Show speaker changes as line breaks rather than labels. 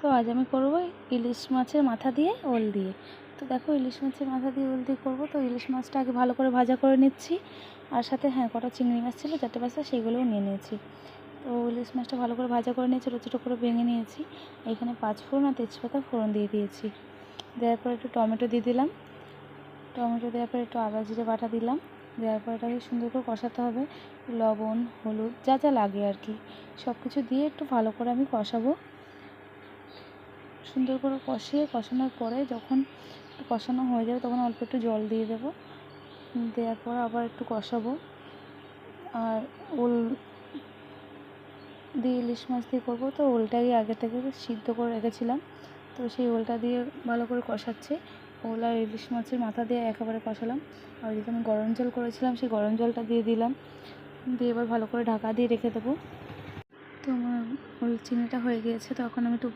তো আজ আমি করবো ইলিশ মাছের মাথা দিয়ে ওল দিয়ে। তো দেখো ইলিশ মাছের মাথা দিয়ে ওল দিয়ে করবো। তো ইলিশ মাছটা আগে ভালো করে ভাজা করে নিচ্ছি, আর সাথে কটা চিংড়ি মাছ ছিল 4-5টা, সেইগুলোও নিয়ে নিয়েছি। তো ইলিশ মাছটা ভালো করে ভাজা করে নিয়ে ছোটো ছোটো করে ভেঙে নিয়েছি। এখানে 5 ফোড়ন আর তেজপাতা ফোড়ন দিয়ে দিয়েছি। দেওয়ার পর একটু টমেটো দিয়ে দিলাম। টমেটো দেওয়ার পর একটু আদা জিরে বাটা দিলাম। দেওয়ার পর এটাকে সুন্দর করে কষাতে হবে। লবণ, হলুদ যা যা লাগে আর কি সব কিছু দিয়ে একটু ভালো করে আমি কষাবো। সুন্দর করে কষানোর পরে যখন একটু কষানো হয়ে যাবে তখন অল্প একটু জল দিয়ে দেবো। দেওয়ার পর আবার একটু কষাবো। আর ওল দিয়ে ইলিশ মাছ দিয়ে করবো। তো ওলটাই আগে থেকে সিদ্ধ করে রেখেছিলাম, তো সেই ওলটা দিয়ে ভালো করে কষাচ্ছি। ওল আর ইলিশ মাছের মাথা দিয়ে একেবারে কষালাম। আর যেটা আমি গরম জল করেছিলাম সেই গরম জলটা দিয়ে দিলাম। দিয়ে এবার ভালো করে ঢাকা দিয়ে রেখে দেবো। তো আমার ওল চিনিটা হয়ে গিয়েছে, তখন আমি একটু